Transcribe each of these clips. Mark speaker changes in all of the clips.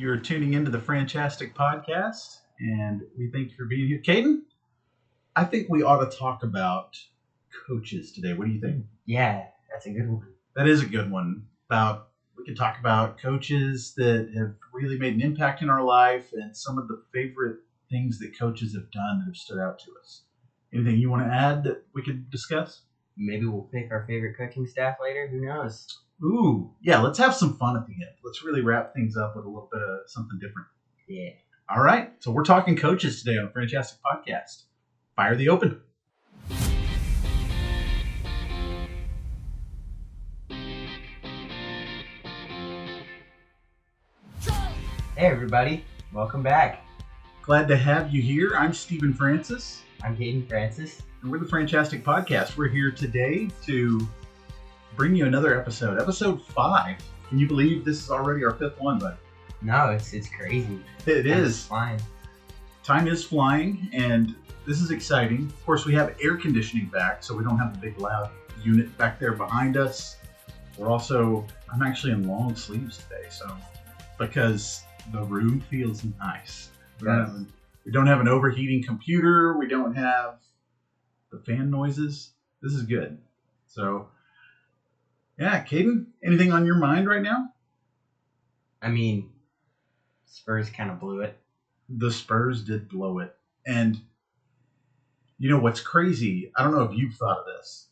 Speaker 1: You're tuning into the Franchastic podcast, and we thank you for being here. Caden, I think we ought to talk about coaches today. What do you think?
Speaker 2: Yeah, that's a good one.
Speaker 1: That is a good one. We can talk about coaches that have really made an impact in our life and some of the favorite things that coaches have done that have stood out to us. Anything you want to add that we could discuss?
Speaker 2: Maybe we'll pick our favorite coaching staff later. Who knows?
Speaker 1: Ooh, yeah, let's have some fun at the end. Let's really wrap things up with a little bit of something different.
Speaker 2: Yeah.
Speaker 1: All right, so we're talking coaches today on the Franchastic Podcast. Fire the open.
Speaker 2: Hey, everybody. Welcome back.
Speaker 1: Glad to have you here. I'm Stephen Francis.
Speaker 2: I'm Caden Francis.
Speaker 1: And we're the Franchastic Podcast. We're here today to bring you another episode. Episode 5. Can you believe this is already our 5th one, bud?
Speaker 2: No, it's crazy.
Speaker 1: It is.
Speaker 2: Flying.
Speaker 1: Time is flying, and this is exciting. Of course, we have air conditioning back, so we don't have the big loud unit back there behind us. I'm actually in long sleeves today, because the room feels nice. We don't have an overheating computer. We don't have the fan noises. This is good. So, yeah, Caden, anything on your mind right now?
Speaker 2: I mean, Spurs kind of blew it.
Speaker 1: The Spurs did blow it. And you know what's crazy? I don't know if you've thought of this.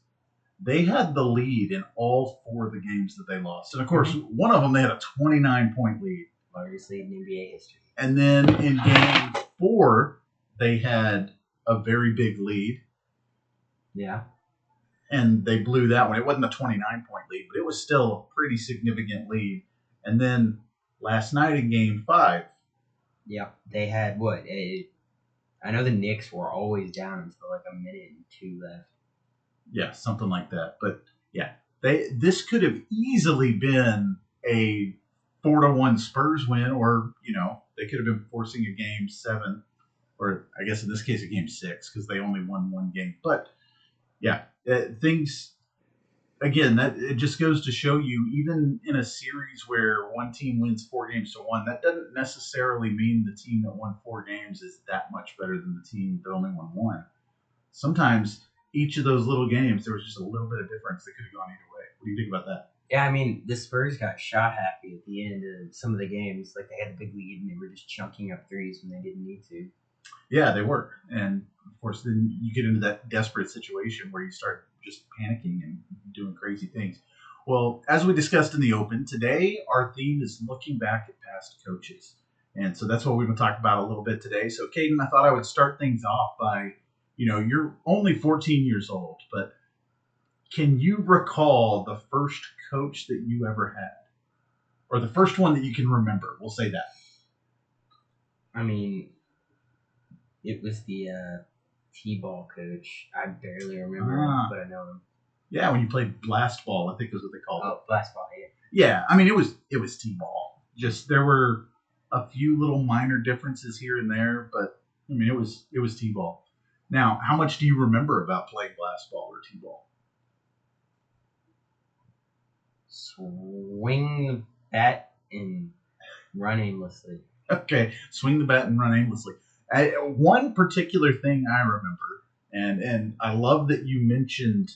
Speaker 1: They had the lead in all 4 of the games that they lost. And of course, one of them they had a 29-point lead.
Speaker 2: Largest lead in NBA history.
Speaker 1: And then in game 4, they had a very big lead.
Speaker 2: Yeah.
Speaker 1: And they blew that one. It wasn't a 29-point lead, but it was still a pretty significant lead. And then last night in game 5.
Speaker 2: Yep. They had what? I know the Knicks were always down until like a minute and 2 left.
Speaker 1: Yeah, something like that. But yeah, this could have easily been a 4-1 Spurs win, or they could have been forcing a game 7, or I guess in this case a game 6 because they only won one game. But yeah, things again that it just goes to show you, even in a series where one team wins 4 games to 1, that doesn't necessarily mean the team that won 4 games is that much better than the team that only won 1. Sometimes each of those little games there was just a little bit of difference that could have gone either way. What do you think about that?
Speaker 2: Yeah, I mean, the Spurs got shot happy at the end of some of the games. Like, they had a big lead, and they were just chunking up threes when they didn't need to.
Speaker 1: Yeah, they were. And, of course, then you get into that desperate situation where you start just panicking and doing crazy things. Well, as we discussed in the open, today our theme is looking back at past coaches. And so that's what we're going to talk about a little bit today. So, Caden, I thought I would start things off by, you're only 14 years old, but can you recall the first coach that you ever had? Or the first one that you can remember? We'll say that.
Speaker 2: I mean, it was the T-ball coach. I barely remember him, but I know him.
Speaker 1: Yeah, when you played blast ball, I think is what they called it.
Speaker 2: Oh, blast ball, yeah.
Speaker 1: Yeah, I mean, it was T-ball. Just there were a few little minor differences here and there, but I mean, it was T-ball. Now, how much do you remember about playing blast ball or T-ball?
Speaker 2: Swing the bat and run aimlessly.
Speaker 1: Okay, swing the bat and run aimlessly. One particular thing I remember, and I love that you mentioned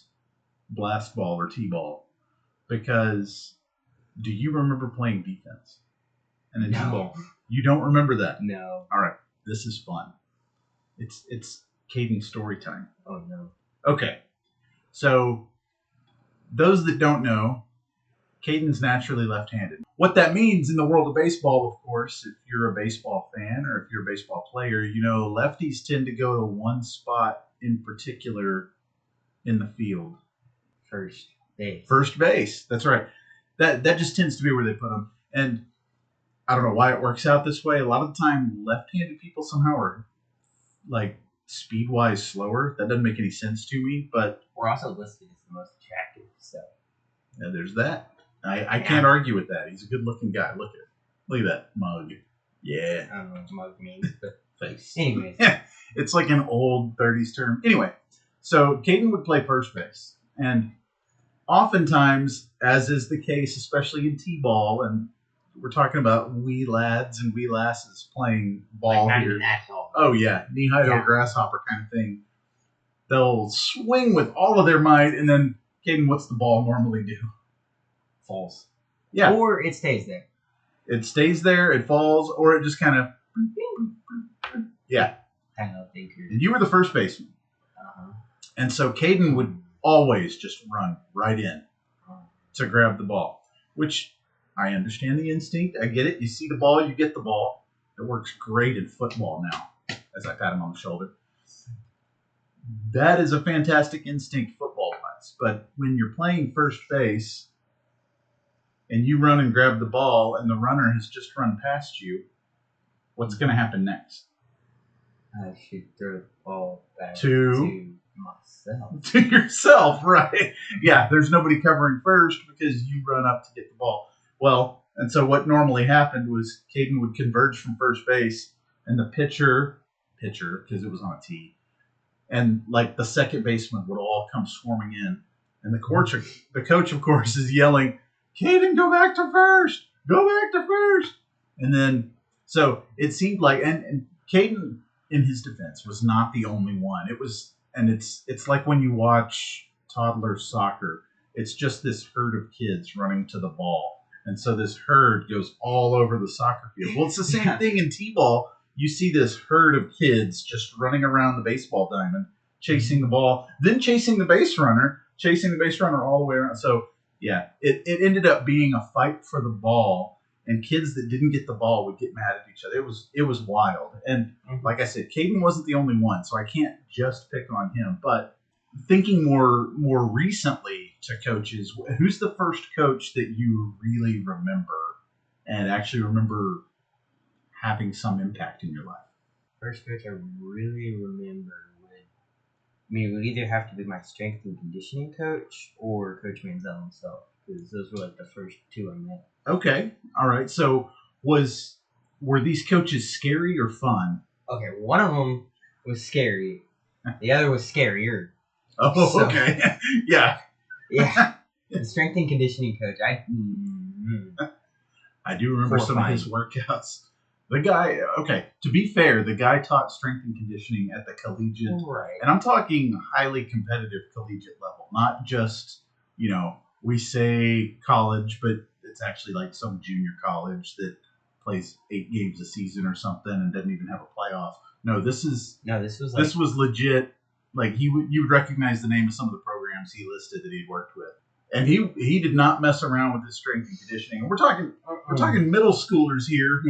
Speaker 1: blast ball or T-ball, because do you remember playing defense? And in T-ball, you don't remember that?
Speaker 2: No.
Speaker 1: All right, this is fun. It's Caden's story time.
Speaker 2: Oh no.
Speaker 1: Okay, so those that don't know, Caden's naturally left-handed. What that means in the world of baseball, of course, if you're a baseball fan or if you're a baseball player, lefties tend to go to one spot in particular in the field.
Speaker 2: First base.
Speaker 1: First base. That's right. That just tends to be where they put them. And I don't know why it works out this way. A lot of the time, left-handed people somehow are like speed-wise slower. That doesn't make any sense to me, but
Speaker 2: we're also listed as the most attractive, so
Speaker 1: yeah, there's that. I can't argue with that. He's a good-looking guy. Look at that mug. Yeah.
Speaker 2: I don't know what mug means, but
Speaker 1: face.
Speaker 2: Anyways.
Speaker 1: Yeah, it's like an old 30s term. Anyway, so Caden would play first base. And oftentimes, as is the case, especially in T-ball and we're talking about wee lads and wee lasses playing ball
Speaker 2: like
Speaker 1: here.
Speaker 2: that tall.
Speaker 1: Oh yeah, knee-high to a grasshopper kind of thing. They'll swing with all of their might, and then Caden, what's the ball normally do?
Speaker 2: Falls.
Speaker 1: Yeah,
Speaker 2: Or it stays there.
Speaker 1: it stays there, it falls, or it just kind of yeah.
Speaker 2: Kind of thinker.
Speaker 1: And you were the first baseman, and so Caden would always just run right in to grab the ball, which I understand the instinct. I get it. You see the ball, you get the ball. It works great in football now, as I pat him on the shoulder. That is a fantastic instinct football-wise. But when you're playing first base and you run and grab the ball and the runner has just run past you, what's going to happen next?
Speaker 2: I should throw the ball back
Speaker 1: to
Speaker 2: myself.
Speaker 1: To yourself, right? Yeah, there's nobody covering first because you run up to get the ball. Well, and so what normally happened was Caden would converge from first base, and the pitcher, because it was on a tee, and like the second baseman would all come swarming in, and the coach, of course, is yelling, "Caden, go back to first! Go back to first!" And then, so it seemed like, and Caden, in his defense, was not the only one. It was, and it's like when you watch toddler soccer, it's just this herd of kids running to the ball. And so this herd goes all over the soccer field. Well, it's the same thing in T-ball. You see this herd of kids just running around the baseball diamond, chasing the ball, then chasing the base runner all the way around. So, yeah, it ended up being a fight for the ball, and kids that didn't get the ball would get mad at each other. It was wild. And like I said, Caden wasn't the only one, so I can't just pick on him. But thinking more recently to coaches, who's the first coach that you really remember and actually remember having some impact in your life?
Speaker 2: First coach I really remember would either have to be my strength and conditioning coach or Coach Manziel himself, because those were like the first two I met.
Speaker 1: Okay, all right. So were these coaches scary or fun?
Speaker 2: Okay, one of them was scary. The other was scarier.
Speaker 1: Oh, so, okay. Yeah.
Speaker 2: Yeah. The strength and conditioning coach.
Speaker 1: I do remember some of his workouts. The guy, okay, to be fair, the guy taught strength and conditioning at the collegiate,
Speaker 2: right.
Speaker 1: And I'm talking highly competitive collegiate level, not just, we say college, but it's actually like some junior college that plays 8 games a season or something and doesn't even have a playoff. No, this was legit. Like you would recognize the name of some of the programs he listed that he'd worked with, and he did not mess around with his strength and conditioning. And we're talking middle schoolers here.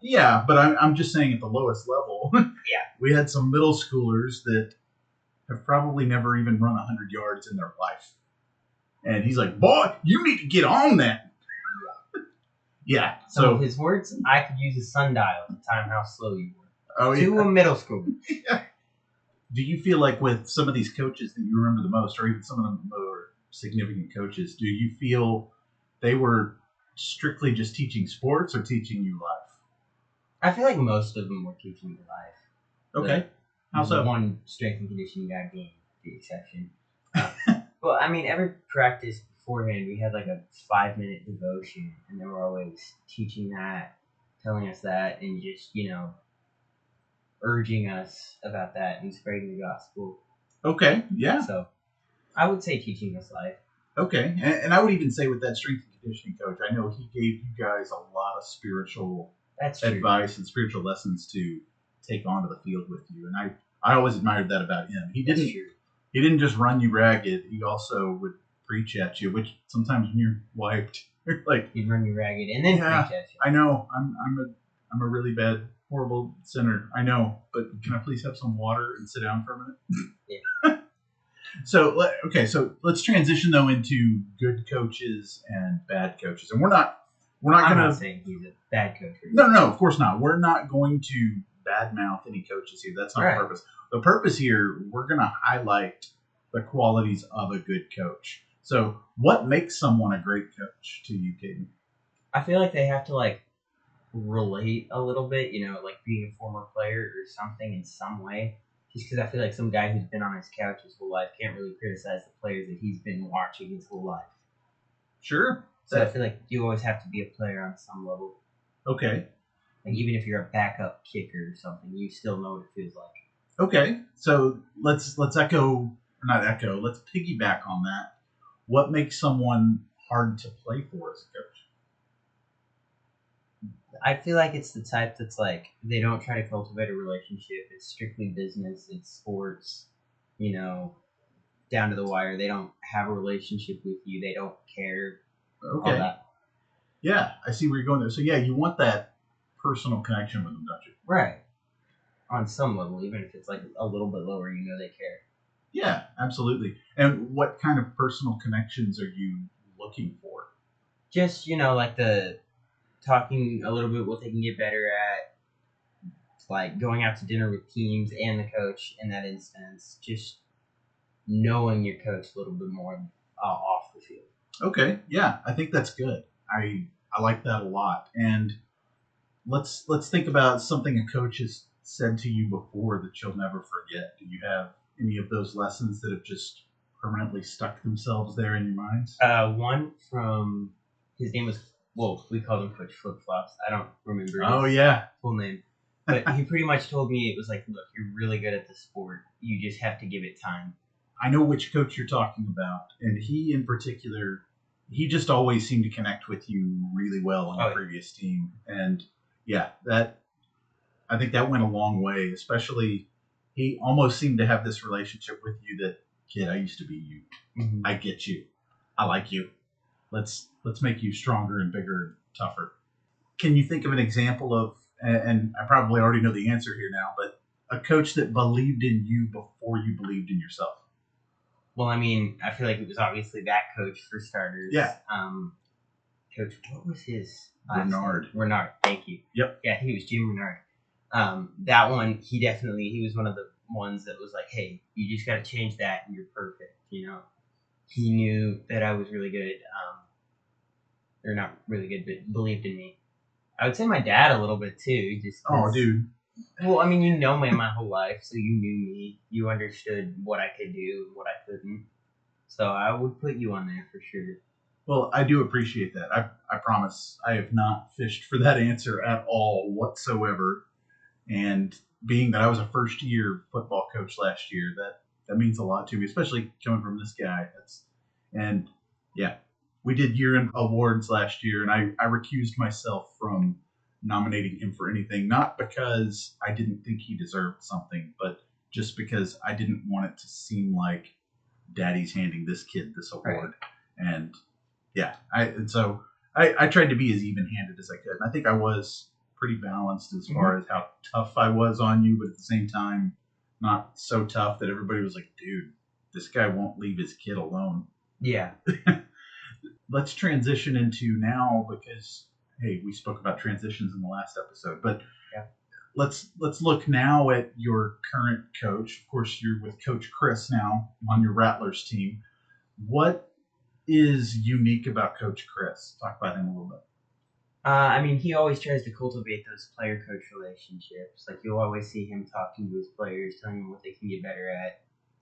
Speaker 1: Yeah, but I'm just saying at the lowest level. Yeah, we had some middle schoolers that have probably never even run 100 yards in their life, and he's like, "Boy, you need to get on that." Yeah.
Speaker 2: So his words, I could use a sundial to time how slow you were.
Speaker 1: Oh,
Speaker 2: to a middle school.
Speaker 1: Yeah. Do you feel like with some of these coaches that you remember the most, or even some of the more significant coaches, do you feel they were strictly just teaching sports or teaching you life?
Speaker 2: I feel like most of them were teaching me life.
Speaker 1: Okay. How so?
Speaker 2: One strength and conditioning guy being the exception. Well, I mean, every practice beforehand, we had like a 5-minute devotion, and they were always teaching that, telling us that, and just, urging us about that and spreading the gospel.
Speaker 1: Okay, yeah.
Speaker 2: So I would say teaching us life.
Speaker 1: Okay, and I would even say with that strength and conditioning coach, I know he gave you guys a lot of spiritual advice and spiritual lessons to take onto the field with you, and I always admired that about him. He didn't just run you ragged. He also would preach at you, which sometimes when you're wiped, like
Speaker 2: he'd run you ragged and then preach at you.
Speaker 1: I know. I'm a really bad, horrible sinner. I know, but can I please have some water and sit down for a minute?
Speaker 2: Yeah.
Speaker 1: So let's transition though into good coaches and bad coaches, and we're not
Speaker 2: I'm not saying he's a bad coach.
Speaker 1: No, of course not. We're not going to badmouth any coaches here. That's not the purpose. The purpose here, we're going to highlight the qualities of a good coach. So, what makes someone a great coach to you, Caden?
Speaker 2: I feel like they have to relate a little bit, like being a former player or something in some way. Just because I feel like some guy who's been on his couch his whole life can't really criticize the players that he's been watching his whole life.
Speaker 1: Sure.
Speaker 2: So I feel like you always have to be a player on some level.
Speaker 1: Okay.
Speaker 2: Like even if you're a backup kicker or something, you still know what it feels like.
Speaker 1: Okay. So let's let's piggyback on that. What makes someone hard to play for as a coach?
Speaker 2: I feel like it's the type that's like they don't try to cultivate a relationship. It's strictly business. It's sports. You know, down to the wire. They don't have a relationship with you. They don't care. All
Speaker 1: Okay.
Speaker 2: that.
Speaker 1: Yeah, I see where you're going there. So yeah, you want that personal connection with them, don't you?
Speaker 2: Right. On some level, even if it's like a little bit lower, you know they care.
Speaker 1: Yeah, absolutely. And what kind of personal connections are you looking for?
Speaker 2: Just, like the talking a little bit what they can get better at, like going out to dinner with teams and the coach in that instance, just knowing your coach a little bit more off the field.
Speaker 1: Okay, yeah, I think that's good. I like that a lot. And let's think about something a coach has said to you before that you'll never forget. Do you have any of those lessons that have just permanently stuck themselves there in your minds?
Speaker 2: One from his name was we called him Coach Flip Flops. I don't remember his full name, but he pretty much told me it was like, look, you're really good at the sport. You just have to give it time.
Speaker 1: I know which coach you're talking about, and he in particular, he just always seemed to connect with you really well on your previous team, and yeah, that I think that went a long way. Especially, he almost seemed to have this relationship with you that, kid, I used to be you.
Speaker 2: Mm-hmm.
Speaker 1: I get you. I like you. Let's make you stronger and bigger and tougher. Can you think of an example of, and I probably already know the answer here now, but a coach that believed in you before you believed in yourself?
Speaker 2: Well, I mean, I feel like it was obviously that coach for starters.
Speaker 1: Yeah.
Speaker 2: Coach, what was his
Speaker 1: Renard.
Speaker 2: Renard, thank you.
Speaker 1: Yep.
Speaker 2: Yeah, I think it was Jim Renard. That one, he was one of the ones that was like, hey, you just got to change that and you're perfect, He knew that I was really good, or not really good, but believed in me. I would say my dad a little bit too.
Speaker 1: Dude.
Speaker 2: Well, I mean, you know me my whole life, so you knew me. You understood what I could do and what I couldn't. So I would put you on there for sure.
Speaker 1: Well, I do appreciate that. I promise I have not fished for that answer at all whatsoever. And being that I was a first year football coach last year, that means a lot to me, especially coming from this guy. And yeah, we did year-end awards last year, and I recused myself from nominating him for anything, not because I didn't think he deserved something, but just because I didn't want it to seem like daddy's handing this kid this award. Right. And yeah, I tried to be as even-handed as I could, and I think I was pretty balanced as far as how tough I was on you, but at the same time, not so tough that everybody was like, dude, this guy won't leave his kid alone.
Speaker 2: Yeah.
Speaker 1: Let's transition into now, because hey, we spoke about transitions in the last episode, but
Speaker 2: yeah.
Speaker 1: Let's look now at your current coach. Of course, you're with Coach Chris now on your Rattlers team. What is unique about Coach Chris? Talk about him a little bit.
Speaker 2: I mean, he always tries to cultivate those player-coach relationships. Like, you'll always see him talking to his players, telling them what they can get better at.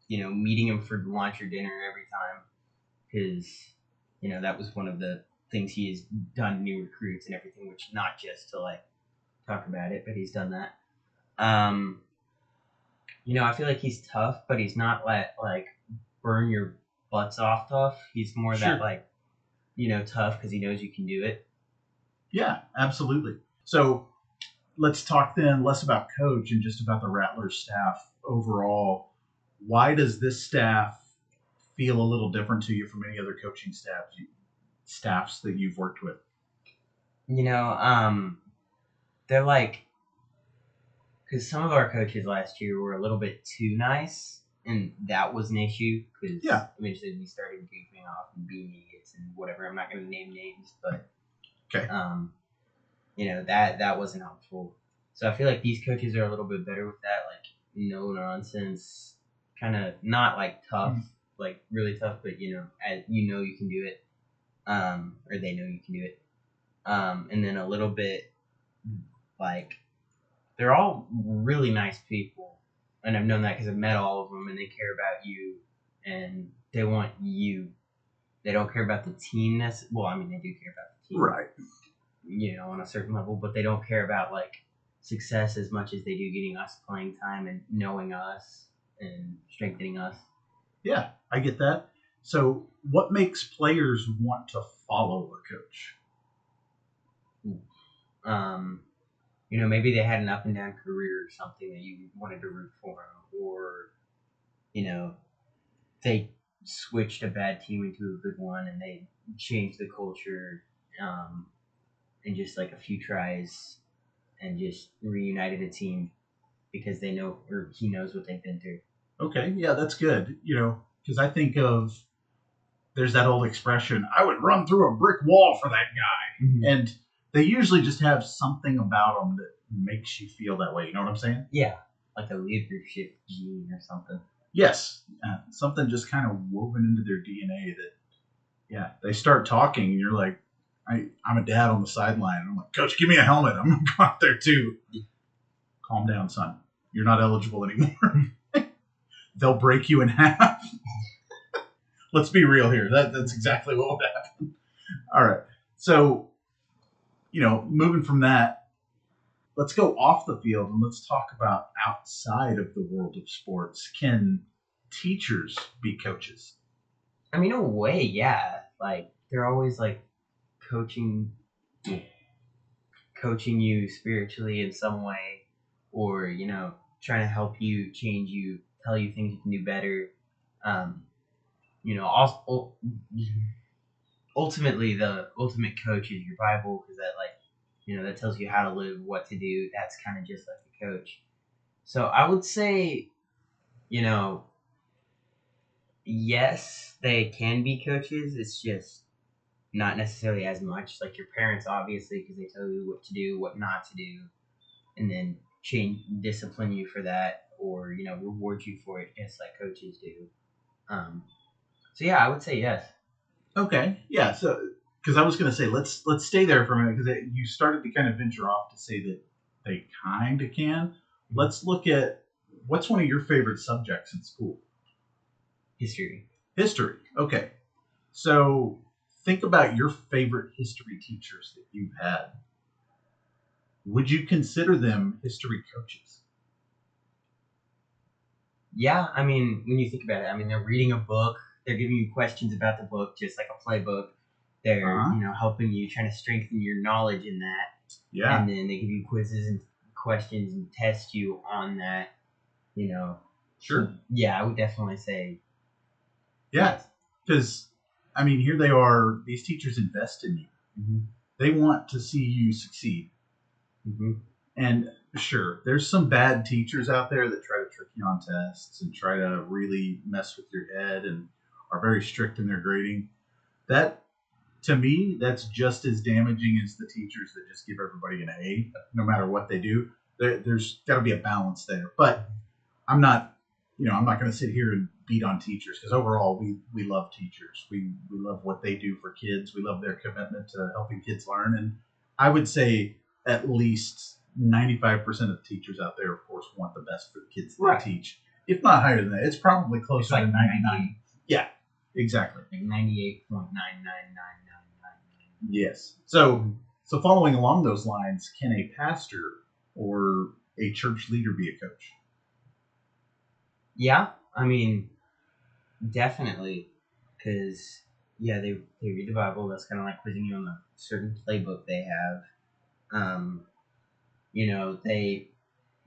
Speaker 2: Meeting them for lunch or dinner every time. Because, that was one of the things he has done to new recruits and everything, which not just to, like, talk about it, but he's done that. I feel like he's tough, but he's not like burn your butts off tough. He's more that, like, tough because he knows you can do it.
Speaker 1: Yeah, absolutely. So let's talk then less about coach and just about the Rattlers staff overall. Why does this staff feel a little different to you from any other coaching staffs that you've worked with?
Speaker 2: They're like, because some of our coaches last year were a little bit too nice, and that was an issue because eventually we started goofing off and being idiots and whatever. I'm not going to name names, but
Speaker 1: okay.
Speaker 2: That wasn't helpful. So I feel like these coaches are a little bit better with that, like no nonsense, kind of not like tough, like really tough, but as you can do it, or they know you can do it, and then a little bit like they're all really nice people, and I've known that because I've met all of them, and they care about you, and they want you They don't care about the team. Well, I mean, they do care about the team,
Speaker 1: Right.
Speaker 2: On a certain level, but they don't care about like success as much as they do getting us playing time and knowing us and strengthening us.
Speaker 1: Yeah, I get that. So, what makes players want to follow a coach?
Speaker 2: Um, maybe they had an up and down career or something that you wanted to root for them, or they switched a bad team into a good one and they changed the culture in just like a few tries and just reunited a team because they know or he knows what they've been through.
Speaker 1: Okay, yeah, that's good. Because I think of there's that old expression, I would run through a brick wall for that guy.
Speaker 2: Mm-hmm.
Speaker 1: And they usually just have something about them that makes you feel that way. You know what I'm saying?
Speaker 2: Yeah, like a leadership gene or something.
Speaker 1: Yes. Something just kind of woven into their DNA that, yeah, they start talking and you're like, I'm a dad on the sideline. I'm like, Coach, give me a helmet. I'm going to go out there too. Calm down, son. You're not eligible anymore. They'll break you in half. Let's be real here. That's exactly what would happen. All right. So, moving from that, let's go off the field and let's talk about outside of the world of sports. Can teachers be coaches?
Speaker 2: I mean, in a way, yeah. Like they're always like coaching you spiritually in some way, or trying to help you, change you, tell you things you can do better. Um, also, ultimately, the ultimate coach is your Bible because that that tells you how to live, what to do. That's kind of just like a coach. So I would say, you know, yes, they can be coaches. It's just not necessarily as much like your parents, obviously, because they tell you what to do, what not to do, and then discipline you for that, or reward you for it, just like coaches do. Um, so yeah, I would say yes.
Speaker 1: Okay, yeah. So, because I was going to say, let's stay there for a minute because you started to kind of venture off to say that they kind of can. Let's look at what's one of your favorite subjects in school.
Speaker 2: History.
Speaker 1: History. Okay. So think about your favorite history teachers that you've had. Would you consider them history coaches?
Speaker 2: Yeah, I mean, when you think about it, I mean, they're reading a book, they're giving you questions about the book, just like a playbook. They're, helping you, trying to strengthen your knowledge in that.
Speaker 1: Yeah.
Speaker 2: And then they give you quizzes and questions and test you on that,
Speaker 1: Sure.
Speaker 2: So, yeah, I would definitely say.
Speaker 1: Yeah. Because, I mean, here they are, these teachers invest in you.
Speaker 2: Mm-hmm.
Speaker 1: They want to see you succeed.
Speaker 2: Mm-hmm.
Speaker 1: And sure, there's some bad teachers out there that try to trick you on tests and try to really mess with your head and are very strict in their grading. That, to me, that's just as damaging as the teachers that just give everybody an A, no matter what they do. There's got to be a balance there. But I'm not going to sit here and beat on teachers because overall we love teachers. We love what they do for kids. We love their commitment to helping kids learn. And I would say at least 95% of teachers out there, of course, want the best for the kids that they teach. If not higher than that, it's probably closer to 99. Yeah, exactly.
Speaker 2: Like 98.99999.
Speaker 1: Yes. So following along those lines, can a pastor or a church leader be a coach?
Speaker 2: Yeah, I mean, definitely, because they read the Bible. That's kind of like quizzing you on a certain playbook they have.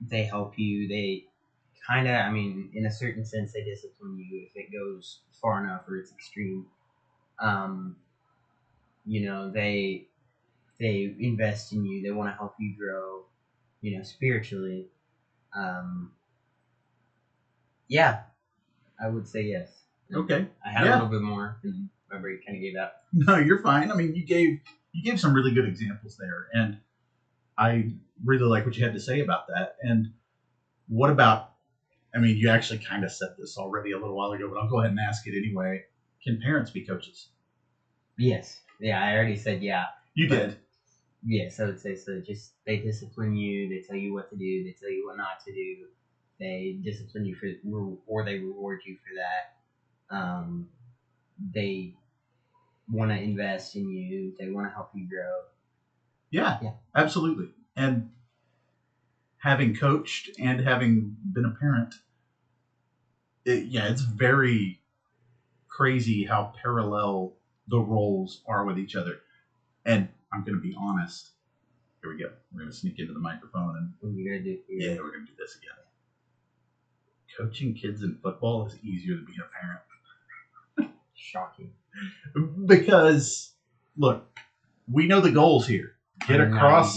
Speaker 2: They help you. They kind of, I mean, in a certain sense, they discipline you if it goes far enough or it's extreme. Um, they invest in you. They want to help you grow, spiritually. Um, yeah, I would say yes.
Speaker 1: Okay.
Speaker 2: I had a little bit more, and my brain kind of gave out.
Speaker 1: No, you're fine. I mean, you gave some really good examples there, and I really like what you had to say about that. And what about? I mean, you actually kind of said this already a little while ago, but I'll go ahead and ask it anyway. Can parents be coaches?
Speaker 2: Yes. Yeah, I already said yeah.
Speaker 1: You did.
Speaker 2: Yes, I would say so. Just they discipline you. They tell you what to do. They tell you what not to do. They discipline you or they reward you for that. They want to invest in you. They want to help you grow.
Speaker 1: Yeah,
Speaker 2: Yeah.
Speaker 1: absolutely. And having coached and having been a parent, it's very crazy how parallel the roles are with each other. And I'm going to be honest. Here we go. We're going to sneak into the microphone and
Speaker 2: What are you gonna do?
Speaker 1: yeah, we're going to do this again. Coaching kids in football is easier than being a parent.
Speaker 2: Shocking.
Speaker 1: Because look, we know the goals here. Get across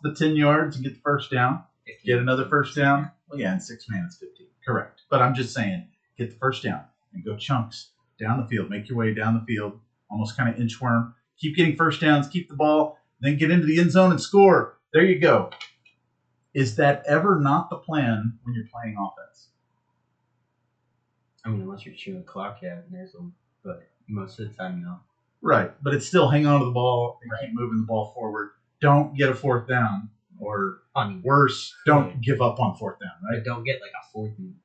Speaker 1: the 10 yards and get the first down. 15, get another first down. Well, yeah, in 6-man it's 15. Correct. But I'm just saying, get the first down and go chunks down the field. Make your way down the field, almost kind of inchworm. Keep getting first downs, keep the ball, then get into the end zone and score. There you go. Is that ever not the plan when you're playing offense?
Speaker 2: I mean, unless you're chewing clock, yeah, but most of the time, no.
Speaker 1: Right, but it's still hang on to the ball and keep moving the ball forward. Don't get a fourth down, or worse, don't give up on fourth down, right?
Speaker 2: But don't get like a 4th and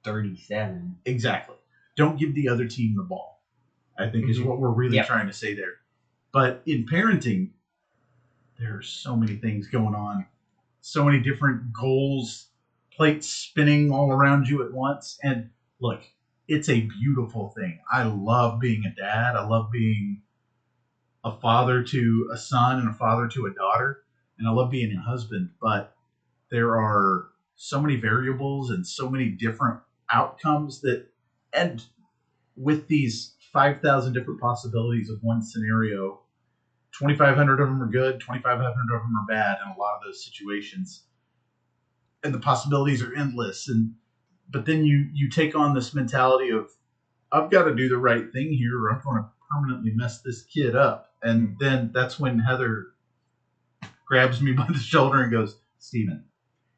Speaker 2: 37.
Speaker 1: Exactly. Don't give the other team the ball, I think is what we're really trying to say there. But in parenting, there are so many things going on, so many different goals, plates spinning all around you at once. And look, it's a beautiful thing. I love being a dad. I love being a father to a son and a father to a daughter. And I love being a husband. But there are so many variables and so many different outcomes that, and with these 5,000 different possibilities of one scenario, 2,500 of them are good, 2,500 of them are bad in a lot of those situations. And the possibilities are endless. But then you take on this mentality of, I've got to do the right thing here or I'm going to permanently mess this kid up. And then that's when Heather grabs me by the shoulder and goes, Steven,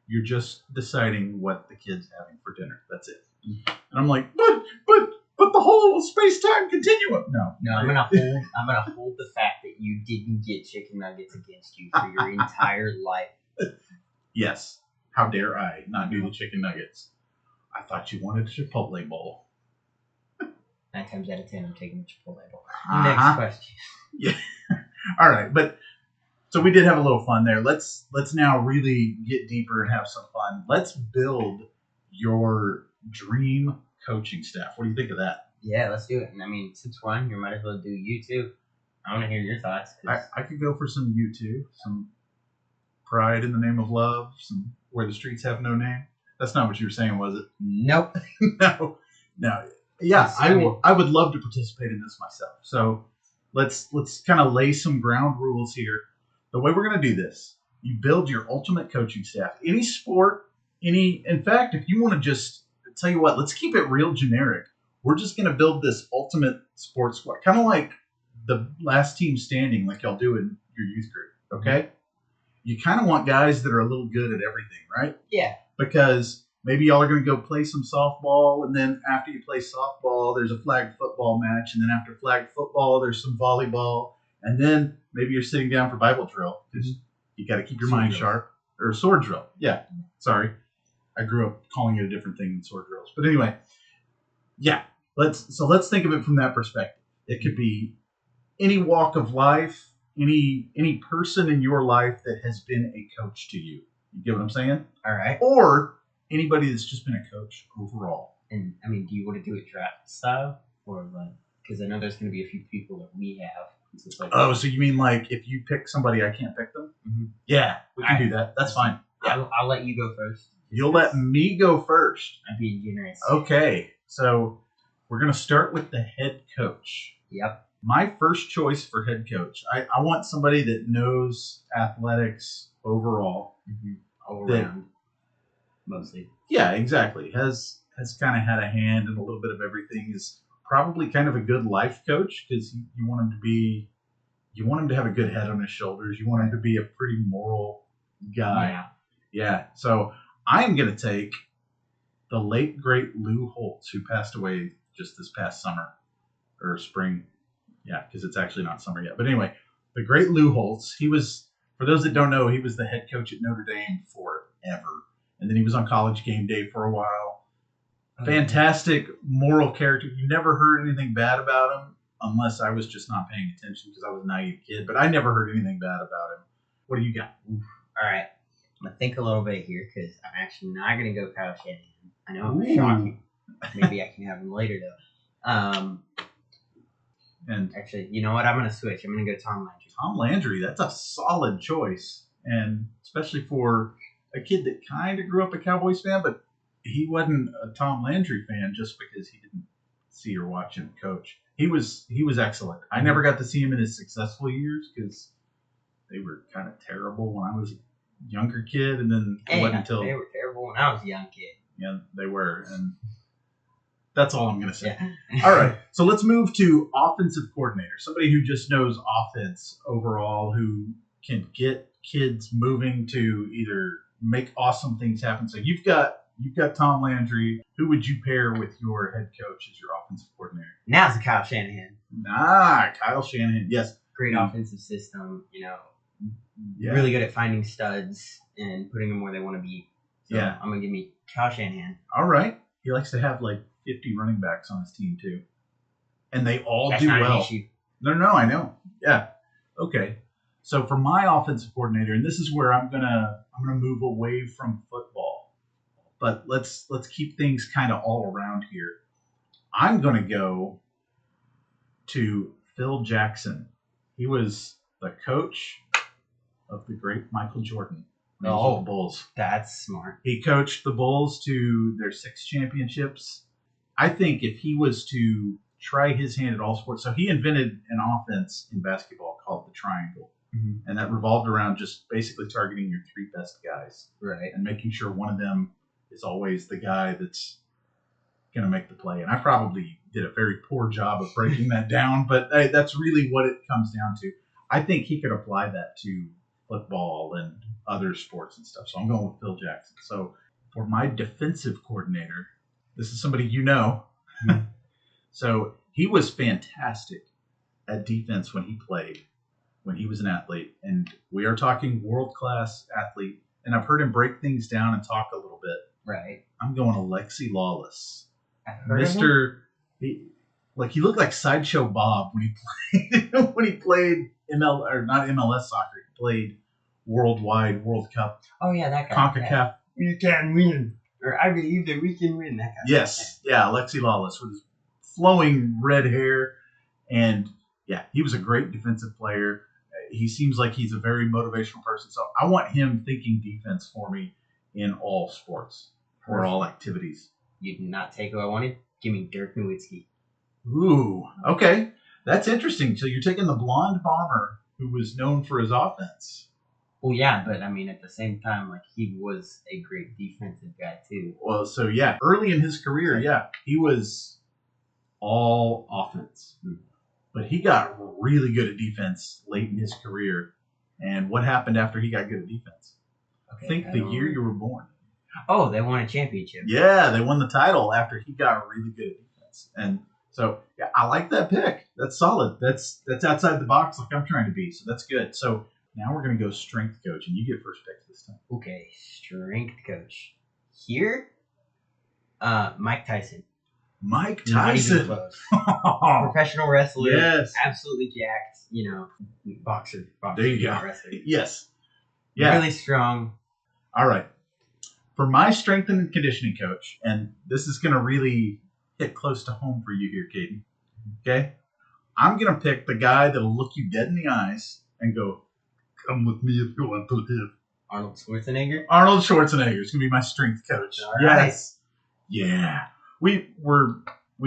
Speaker 1: you're just deciding what the kid's having for dinner. That's it. And I'm like, but the whole space-time continuum.
Speaker 2: No, I'm gonna hold the fact that you didn't get chicken nuggets against you for your entire life.
Speaker 1: Yes. How dare I not do the chicken nuggets? I thought you wanted a Chipotle bowl.
Speaker 2: 9 times out of 10, I'm taking the Chipotle bowl.
Speaker 1: Next
Speaker 2: question.
Speaker 1: Yeah. All right, but so we did have a little fun there. Let's now really get deeper and have some fun. Let's build your dream coaching staff. What do you think of that?
Speaker 2: Yeah, let's do it. And I mean, since we're on here, might as well do you too. I want to hear your thoughts.
Speaker 1: I could go for some you too. Some Pride in the Name of Love. Some Where the Streets Have No Name. That's not what you were saying, was it?
Speaker 2: Nope.
Speaker 1: No. Yeah, I would love to participate in this myself. So let's kind of lay some ground rules here. The way we're going to do this, you build your ultimate coaching staff. Any sport, in fact, if you want to just tell you what, let's keep it real generic. We're just going to build this ultimate sports squad, kind of like the last team standing, like y'all do in your youth group. Okay, you kind of want guys that are a little good at everything, right?
Speaker 2: Yeah.
Speaker 1: Because maybe y'all are going to go play some softball, and then after you play softball, there's a flag football match, and then after flag football, there's some volleyball, and then maybe you're sitting down for Bible drill because you got to keep your mind sharp, or sword drill. Yeah, sorry, I grew up calling it a different thing than sword drills, but anyway, yeah. Let's think of it from that perspective. It could be any walk of life, any person in your life that has been a coach to you. You get what I'm saying?
Speaker 2: All right.
Speaker 1: Or anybody that's just been a coach overall.
Speaker 2: And I mean, do you want to do it draft style, or like? Because I know there's going to be a few people that we have.
Speaker 1: Like, so you mean like if you pick somebody, I can't pick them? Mm-hmm. Yeah, we can do that. That's fine. Yeah.
Speaker 2: I'll let you go first.
Speaker 1: You'll let me go first.
Speaker 2: I'm being generous.
Speaker 1: Okay, so we're going to start with the head coach.
Speaker 2: Yep.
Speaker 1: My first choice for head coach, I want somebody that knows athletics overall.
Speaker 2: Mm-hmm. All around, mostly.
Speaker 1: Yeah, exactly. Has kind of had a hand in a little bit of everything. Is probably kind of a good life coach because you want him to have a good head on his shoulders. You want him to be a pretty moral guy. Yeah. So I'm going to take the late, great Lou Holtz, who passed away just this past summer or spring. Yeah, because it's actually not summer yet. But anyway, the great Lou Holtz, he was, for those that don't know, he was the head coach at Notre Dame forever. And then he was on College Game Day for a while. Fantastic moral character. You never heard anything bad about him. unless I was just not paying attention because I was a naive kid. But I never heard anything bad about him. What do you got?
Speaker 2: All right. I'm going to think a little bit here because I'm actually not going to go Kyle Shanahan. I know I'm shocking. Maybe I can have him later, though. And actually, you know what? I'm going to switch. I'm going to go Tom Landry.
Speaker 1: Tom Landry, that's a solid choice. And especially for a kid that kind of grew up a Cowboys fan, but he wasn't a Tom Landry fan just because he didn't see or watch him coach. He was excellent. I never got to see him in his successful years because they were kind of terrible when I was a younger kid, and then it wasn't until
Speaker 2: they were terrible when I was a young kid.
Speaker 1: Yeah, they were, and that's all I'm going to say.
Speaker 2: Yeah.
Speaker 1: All right, so let's move to offensive coordinator, somebody who just knows offense overall, who can get kids moving to either make awesome things happen. So you've got Tom Landry. Who would you pair with your head coach as your offensive coordinator?
Speaker 2: Now it's Kyle Shanahan.
Speaker 1: Kyle Shanahan. Yes.
Speaker 2: Great offensive system, really good at finding studs and putting them where they want to be. So I'm going to give me Kyle Shanahan.
Speaker 1: All right. He likes to have like 50 running backs on his team too. And they all
Speaker 2: That's
Speaker 1: do
Speaker 2: not
Speaker 1: well.
Speaker 2: An issue.
Speaker 1: No, I know. Yeah. Okay. So for my offensive coordinator, and this is where I'm gonna move away from football, but let's keep things kind of all around here. I'm gonna go to Phil Jackson. He was the coach of the great Michael Jordan. The Bulls.
Speaker 2: That's smart.
Speaker 1: He coached the Bulls to their 6 championships. I think if he was to try his hand at all sports, so he invented an offense in basketball called the triangle. Mm-hmm. And that revolved around just basically targeting your 3 best guys.
Speaker 2: Right.
Speaker 1: And making sure one of them is always the guy that's going to make the play. And I probably did a very poor job of breaking that down, but that's really what it comes down to. I think he could apply that to football and other sports and stuff. So I'm going with Phil Jackson. So for my defensive coordinator, this is somebody you know. Mm-hmm. So he was fantastic at defense when he was an athlete. And we are talking world-class athlete. And I've heard him break things down and talk a little bit.
Speaker 2: Right.
Speaker 1: I'm going Alexi Lawless. He looked like Sideshow Bob when he played not MLS soccer. He played worldwide World Cup.
Speaker 2: Oh yeah, that guy.
Speaker 1: CONCACAF.
Speaker 2: We can win, or I believe that we can win. That guy.
Speaker 1: Yes, yeah, Alexi Lawless with his flowing red hair, and yeah, he was a great defensive player. He seems like he's a very motivational person. So I want him thinking defense for me in all sports or all activities.
Speaker 2: You did not take who I wanted. Give me Dirk Nowitzki.
Speaker 1: Ooh, okay. That's interesting. So you're taking the blonde bomber who was known for his offense.
Speaker 2: Well, yeah, but I mean, at the same time, like, he was a great defensive guy, too.
Speaker 1: Well, so yeah, early in his career, yeah, he was all offense. But he got really good at defense late in his career. And what happened after he got good at defense? Okay, think the year you were born.
Speaker 2: Oh, they won a championship.
Speaker 1: Yeah, they won the title after he got really good at defense. And so, yeah, I like that pick. That's solid. That's outside the box like I'm trying to be. So that's good. So now we're going to go strength coach, and you get first pick this time.
Speaker 2: Okay, strength coach. Here, Mike Tyson.
Speaker 1: Mike Tyson.
Speaker 2: Not even close. Professional wrestler.
Speaker 1: Yes.
Speaker 2: Absolutely jacked. Boxer.
Speaker 1: There you go.
Speaker 2: Wrestler.
Speaker 1: Yes. Yeah.
Speaker 2: Really strong.
Speaker 1: All right. For my strength and conditioning coach, and this is going to really hit close to home for you here, Caden. Okay? I'm going to pick the guy that'll look you dead in the eyes and go, come with me if you want to live.
Speaker 2: Arnold Schwarzenegger?
Speaker 1: Arnold Schwarzenegger is going to be my strength coach.
Speaker 2: All right.
Speaker 1: Yes. Yeah. We've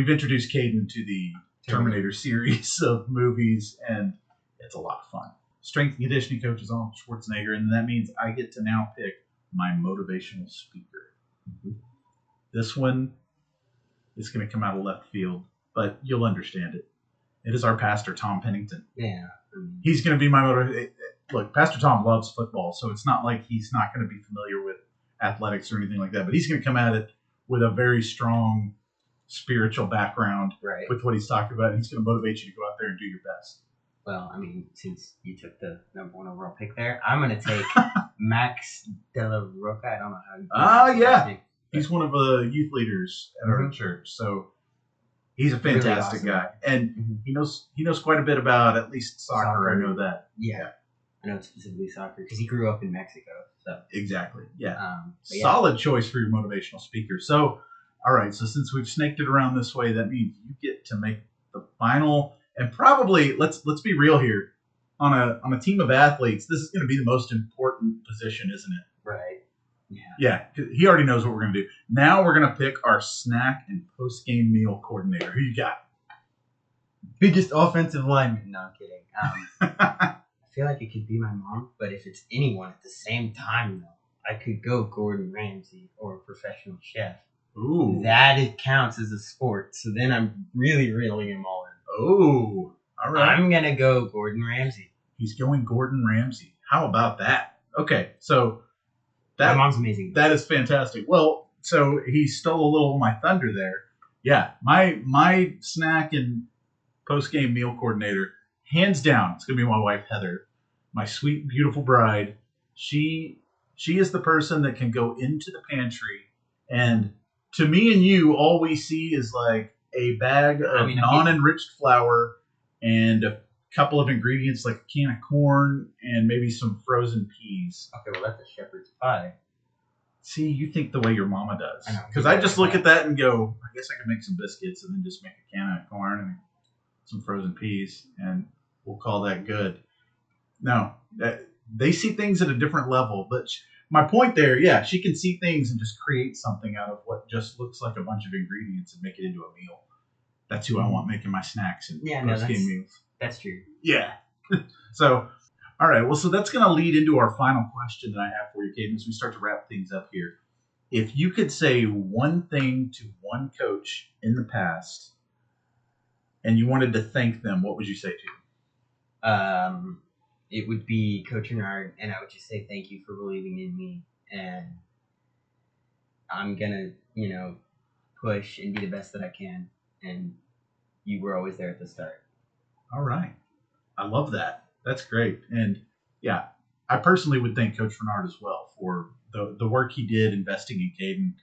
Speaker 1: introduced Caden to the Terminator series of movies, and it's a lot of fun. Strength and conditioning coach is Arnold Schwarzenegger, and that means I get to now pick my motivational speaker. Mm-hmm. This one is going to come out of left field, but you'll understand it. It is our pastor, Tom Pennington.
Speaker 2: Yeah.
Speaker 1: He's going to be my motivator. Look, Pastor Tom loves football, so it's not like he's not going to be familiar with athletics or anything like that, but he's going to come at it with a very strong spiritual background with what he's talking about, and he's going to motivate you to go out there and do your best.
Speaker 2: Well, I mean, since you took the number 1 overall pick there, I'm going to take Max Della Rocca. I don't know how you pronounce his name.
Speaker 1: He's one of the youth leaders at our church. So He's a fantastic
Speaker 2: Really awesome
Speaker 1: guy, and he knows quite a bit about at least soccer. I know that.
Speaker 2: Yeah. I know specifically soccer because he grew up in Mexico. So
Speaker 1: Exactly. Yeah.
Speaker 2: Yeah.
Speaker 1: Solid choice for your motivational speaker. So, all right. So since we've snaked it around this way, that means you get to make the final. And probably let's be real here. On a team of athletes, this is going to be the most important position, isn't it?
Speaker 2: Right. Yeah.
Speaker 1: Yeah. He already knows what we're going to do. Now we're going to pick our snack and post game meal coordinator. Who you got?
Speaker 2: Biggest offensive lineman. No, I'm kidding. I feel like it could be my mom, but if it's anyone at the same time, though, I could go Gordon Ramsay or a professional chef.
Speaker 1: Ooh.
Speaker 2: That counts as a sport. So then I'm really reeling him all in.
Speaker 1: Oh, all right.
Speaker 2: I'm going to go Gordon Ramsay.
Speaker 1: He's going Gordon Ramsay. How about that? Okay, so
Speaker 2: My mom's amazing.
Speaker 1: That is fantastic. Well, so he stole a little of my thunder there. Yeah, my snack and post game meal coordinator, hands down, it's gonna be my wife Heather, my sweet beautiful bride. She is the person that can go into the pantry, and to me and you, all we see is like a bag of non-enriched flour and a couple of ingredients like a can of corn and maybe some frozen peas.
Speaker 2: Okay, well that's a shepherd's pie.
Speaker 1: See, you think the way your mama does.
Speaker 2: I know.
Speaker 1: Because I just look at that and go, I guess I could make some biscuits and then just make a can of corn and some frozen peas, and we'll call that good. No, they see things at a different level. But my point there, yeah, she can see things and just create something out of what just looks like a bunch of ingredients and make it into a meal. That's who I want making my snacks and post-game meals.
Speaker 2: That's true.
Speaker 1: Yeah. So, all right. Well, so that's going to lead into our final question that I have for you, Caden, as we start to wrap things up here. If you could say one thing to one coach in the past and you wanted to thank them, what would you say to
Speaker 2: them? It would be Coach Renard, and I would just say thank you for believing in me. And I'm going to, push and be the best that I can. And you were always there at the start.
Speaker 1: All right. I love that. That's great. And yeah, I personally would thank Coach Renard as well for the work he did investing in Caden,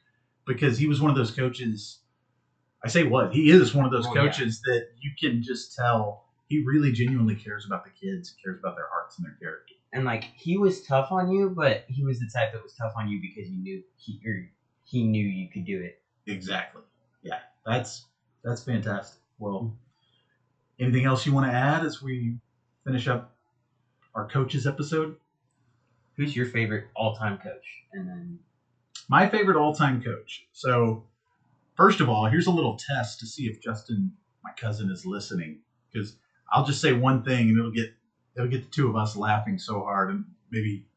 Speaker 1: because he was one of those coaches. He is one of those coaches that you can just tell he really genuinely cares about the kids, cares about their hearts and their character.
Speaker 2: And he was tough on you, but he was the type that was tough on you because you knew he knew you could do it.
Speaker 1: Exactly. Yeah, that's fantastic. Well, anything else you want to add as we finish up our coaches episode?
Speaker 2: Who's your favorite all-time coach? And then
Speaker 1: my favorite all-time coach. So, first of all, here's a little test to see if Justin, my cousin, is listening, because I'll just say one thing and it'll get the two of us laughing so hard, and maybe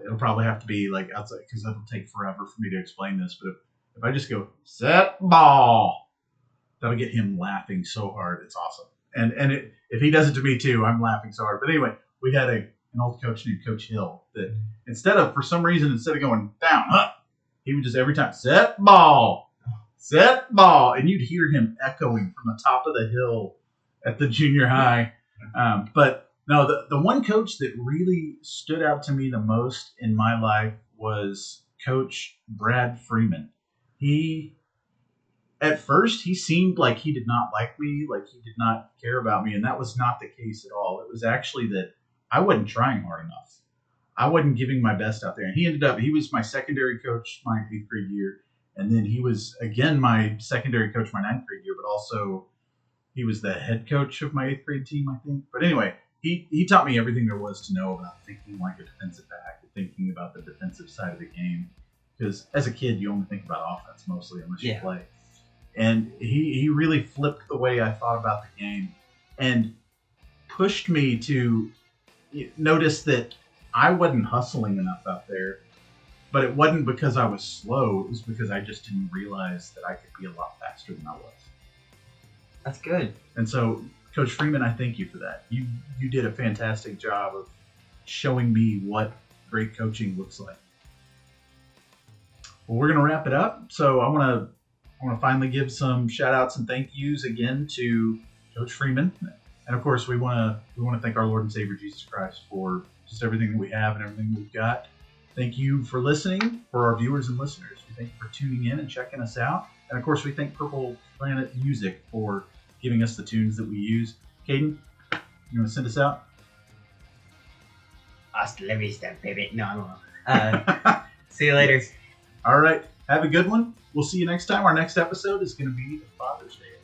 Speaker 1: it'll probably have to be like outside because it'll take forever for me to explain this. But if I just go set ball, that'll get him laughing so hard. It's awesome. And if he does it to me too, I'm laughing so hard. But anyway, we had an old coach named Coach Hill that instead of going down, he would just every time set ball, and you'd hear him echoing from the top of the hill at the junior high. But no, the one coach that really stood out to me the most in my life was Coach Brad Freeman. At first, he seemed like he did not like me, like he did not care about me, and that was not the case at all. It was actually that I wasn't trying hard enough. I wasn't giving my best out there. And he was my secondary coach my 8th grade year, and then he was, again, my secondary coach my 9th grade year, but also he was the head coach of my 8th grade team, I think. But anyway, he taught me everything there was to know about thinking like a defensive back, thinking about the defensive side of the game. Because as a kid, you only think about offense mostly unless you play. And he really flipped the way I thought about the game and pushed me to notice that I wasn't hustling enough out there. But it wasn't because I was slow. It was because I just didn't realize that I could be a lot faster than I was.
Speaker 2: That's good.
Speaker 1: And so, Coach Freeman, I thank you for that. You did a fantastic job of showing me what great coaching looks like. Well, we're going to wrap it up. So I want to finally give some shout outs and thank yous again to Coach Freeman. And of course, we want to thank our Lord and Savior Jesus Christ for just everything that we have and everything we've got. Thank you for listening, for our viewers and listeners. We thank you for tuning in and checking us out. And of course, we thank Purple Planet Music for giving us the tunes that we use. Caden, you want to send us out?
Speaker 2: Hasta la vista, baby. No, I won't. See you later.
Speaker 1: All right. Have a good one. We'll see you next time. Our next episode is going to be Father's Day.